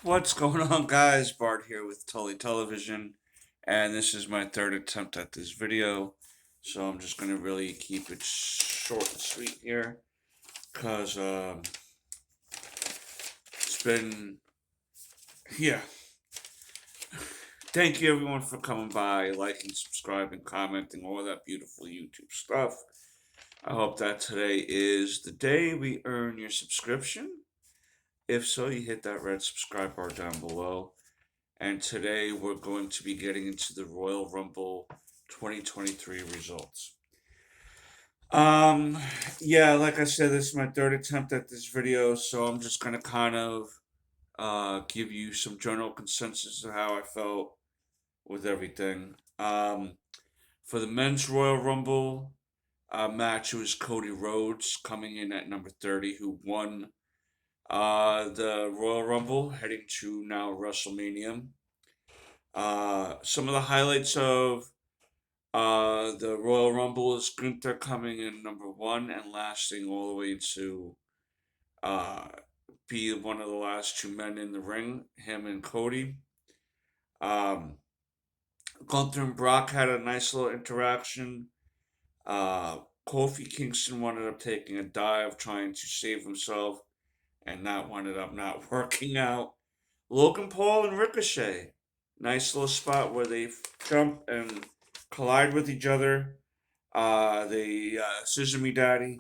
What's going on, guys? Bart here with Tully Television, and this is my third attempt at this video. So I'm just gonna really keep it short and sweet here, cause it's been yeah. Thank you everyone for coming by, liking, subscribing, commenting, all that beautiful YouTube stuff. I hope that today is the day we earn your subscription. If so, you hit that red subscribe bar down below. And today we're going to be getting into the Royal Rumble 2023 results. Um, yeah, like I said, this is my third attempt at this video, so I'm just gonna kind of give you some general consensus of how I felt with everything. For the men's Royal Rumble match, it was Cody Rhodes coming in at number 30, who won the Royal Rumble, heading to now WrestleMania. Some of the highlights of the Royal Rumble is Gunther coming in number one and lasting all the way to uh, be one of the last two men in the ring, him and Cody. Um, Gunther and Brock had a nice little interaction. Kofi Kingston ended up taking a dive trying to save himself, and that ended up not working out. Logan Paul and Ricochet. Nice little spot where they jump and collide with each other. The Scissor Me Daddy.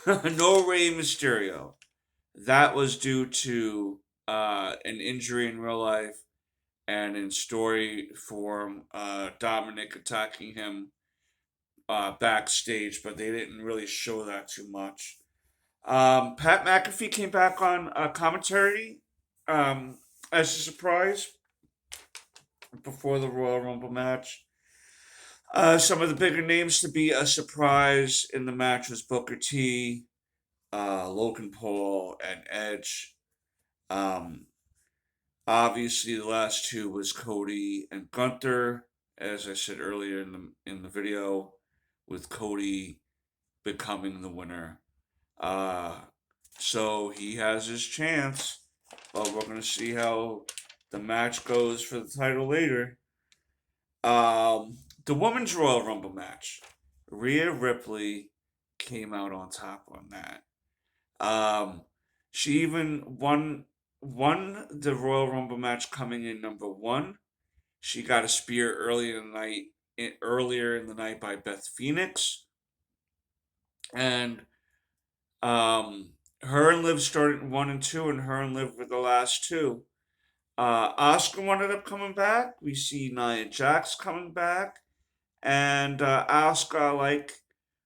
No Rey Mysterio. That was due to an injury in real life and in story form, Dominic attacking him backstage, but they didn't really show that too much. Pat McAfee came back on commentary as a surprise before the Royal Rumble match. Some of the bigger names to be a surprise in the match was Booker T, Logan Paul, and Edge. Um, Obviously, the last two was Cody and Gunther, as I said earlier in the video, with Cody becoming the winner. Uh, so he has his chance, but we're gonna see how the match goes for the title later. The women's Royal Rumble match. Rhea Ripley came out on top on that. Um, she even won the Royal Rumble match coming in number one. She got a spear earlier in the night by Beth Phoenix, and her and Liv started one and two, and her and Liv were the last two. Oscar ended up coming back. We see Nia Jax coming back. And Asuka, like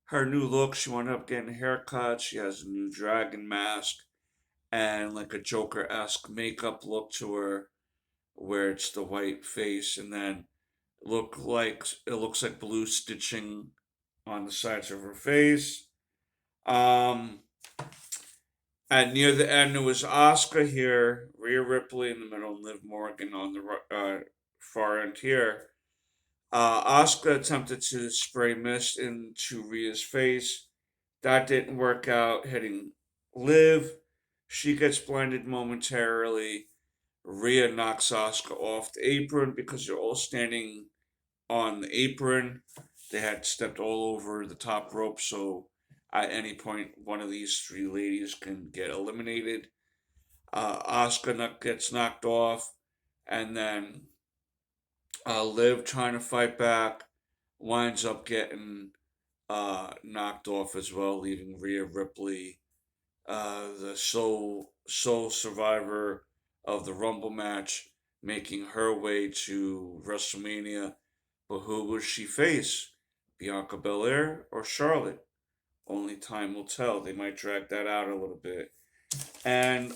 her new look, she wound up getting a haircut. She has a new dragon mask and like a Joker esque makeup look to her, where it's the white face and then it looks like blue stitching on the sides of her face. Um, and near the end, it was Asuka here, Rhea Ripley in the middle, and Liv Morgan on the far end here. Asuka attempted to spray mist into Rhea's face. That didn't work out, hitting Liv. She gets blinded momentarily. Rhea knocks Asuka off the apron because they're all standing on the apron. They had stepped all over the top rope, so at any point, one of these three ladies can get eliminated. Asuka gets knocked off, and then Liv trying to fight back winds up getting knocked off as well, leaving Rhea Ripley, the sole survivor of the Rumble match, making her way to WrestleMania. But who will she face? Bianca Belair or Charlotte? Only time will tell. They might drag that out a little bit. And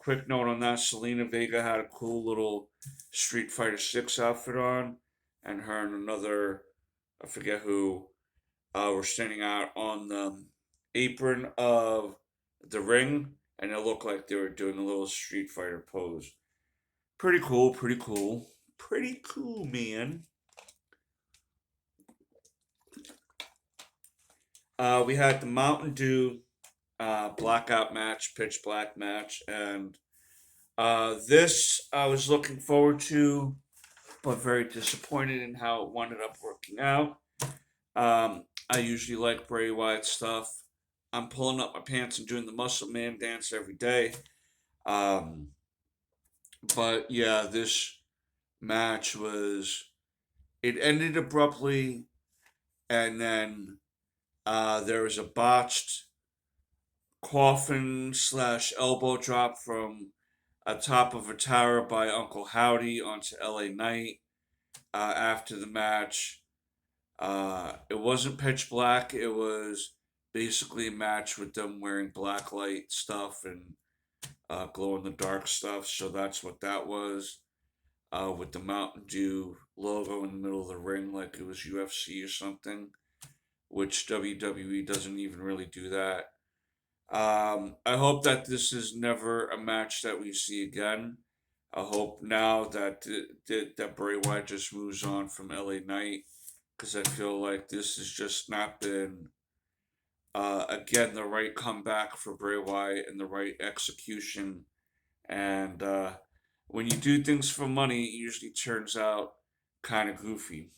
quick note on that: Selena Vega had a cool little Street Fighter Six outfit on, and her and another, I forget who, were standing out on the apron of the ring, and it looked like they were doing a little Street Fighter pose. Pretty cool, pretty cool, pretty cool, man. We had the Mountain Dew blackout match, pitch black match, and This I was looking forward to, but very disappointed in how it wound up working out. I usually like Bray Wyatt stuff. I'm pulling up my pants and doing the muscle man dance every day. Um, but yeah, this match was. It ended abruptly, and then there was a botched coffin slash elbow drop from atop of a tower by Uncle Howdy onto LA Knight after the match. It wasn't pitch black. It was basically a match with them wearing black light stuff and glow in the dark stuff. So that's what that was. With the Mountain Dew logo in the middle of the ring, like it was UFC or something, which WWE doesn't even really do that. I hope that this is never a match that we see again. I hope now that Bray Wyatt just moves on from LA Knight, because I feel like this has just not been again the right comeback for Bray Wyatt and the right execution. And when you do things for money, it usually turns out kind of goofy.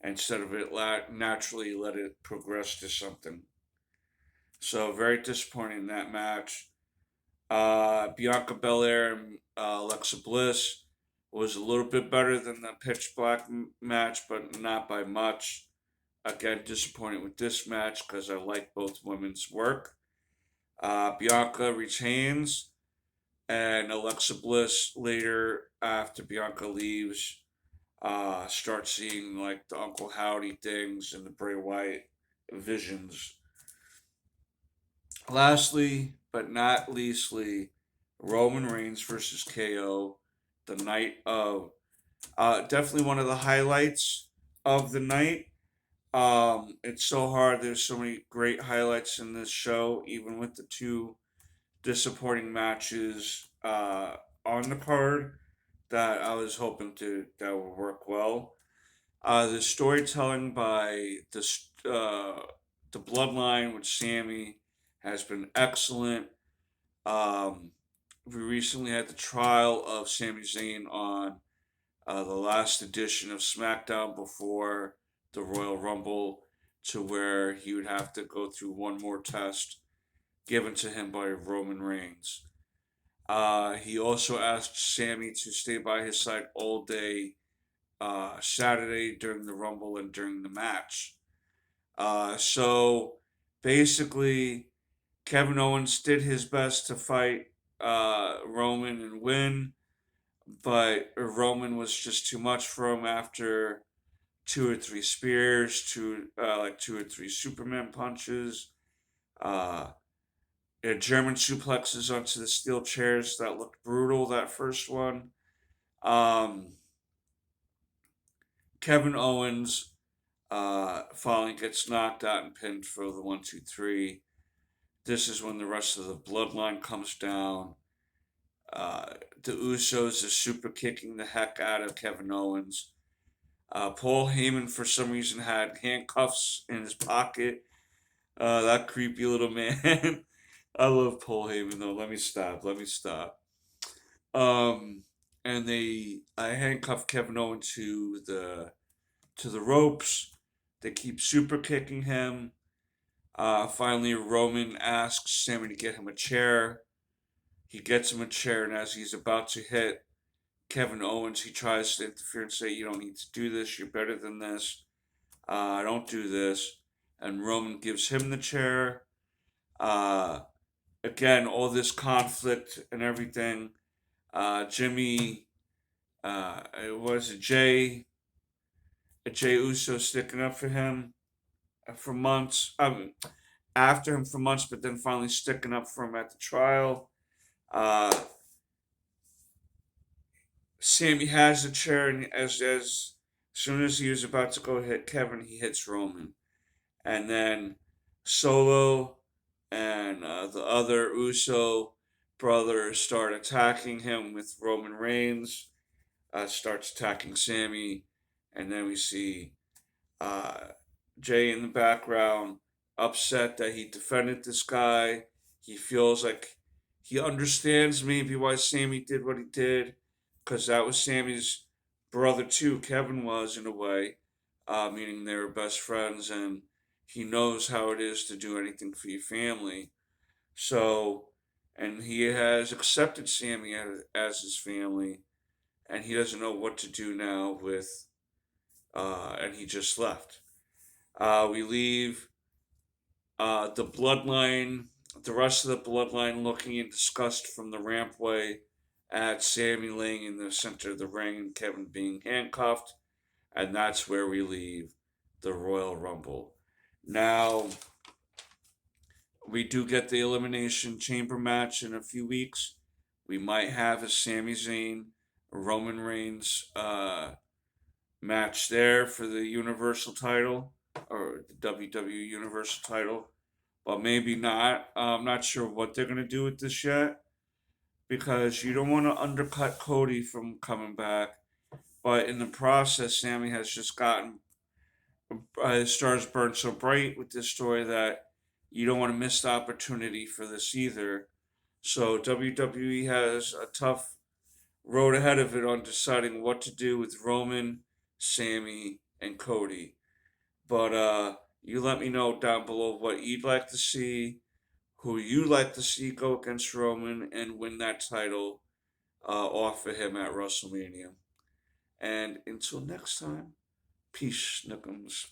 Instead of it naturally let it progress to something. So very disappointing in that match. Bianca Belair and Alexa Bliss was a little bit better than the Pitch Black match, but not by much. Again, disappointed with this match because I like both women's work. Bianca retains, and Alexa Bliss later, after Bianca leaves, starts seeing like the Uncle Howdy things and the Bray Wyatt visions. Lastly, but not leastly, Roman Reigns versus KO, the night of definitely one of the highlights of the night. It's so hard. There's so many great highlights in this show, even with the two disappointing matches on the card that I was hoping that would work well. The storytelling by the Bloodline with Sammy has been excellent. Um, we recently had the trial of Sami Zayn on the last edition of SmackDown before the Royal Rumble, to where he would have to go through one more test given to him by Roman Reigns. He also asked Sammy to stay by his side all day Saturday during the Rumble and during the match. So basically, Kevin Owens did his best to fight Roman and win, but Roman was just too much for him after two or three spears, two or three Superman punches, uh, German suplexes onto the steel chairs that looked brutal. That first one. Um, Kevin Owens finally gets knocked out and pinned for the 1, 2, 3. This is when the rest of the bloodline comes down. The Usos are super kicking the heck out of Kevin Owens. Paul Heyman, for some reason, had handcuffs in his pocket. That creepy little man. I love Paul Heyman, though. Let me stop. Let me stop. Um, and they handcuff Kevin Owens to the ropes. They keep super kicking him. Finally, Roman asks Sammy to get him a chair. He gets him a chair, and as he's about to hit Kevin Owens, he tries to interfere and say, "You don't need to do this. You're better than this. Don't do this." And Roman gives him the chair. Uh, Again, all this conflict and everything. Jimmy, was it Jay Uso sticking up for him for months. After him for months, but then finally sticking up for him at the trial. Uh, Sammy has the chair, and as soon as he was about to go hit Kevin, he hits Roman, and then Solo and the other Uso brothers start attacking him with Roman Reigns. Starts attacking Sammy, and then we see uh, Jay in the background, upset that he defended this guy. He feels like He understands maybe why Sammy did what he did, because that was Sammy's brother too. Kevin was in a way, meaning they were best friends, and he knows how it is to do anything for your family. So, and he has accepted Sammy as his family, and he doesn't know what to do now with, and he just left. We leave the bloodline, the rest of the bloodline looking in disgust from the rampway at Sammy laying in the center of the ring and Kevin being handcuffed, and that's where we leave the Royal Rumble. Now, we do get the Elimination Chamber match in a few weeks. We might have a Sami Zayn, Roman Reigns match there for the Universal title or the WWE Universal title, but maybe not. I'm not sure what they're going to do with this yet because you don't want to undercut Cody from coming back. But in the process, Sammy has just gotten his stars burned so bright with this story that you don't want to miss the opportunity for this either. So WWE has a tough road ahead of it on deciding what to do with Roman, Sammy, and Cody. But you let me know down below what you'd like to see, who you like to see go against Roman and win that title off of him at WrestleMania. And until next time, peace, Snookums.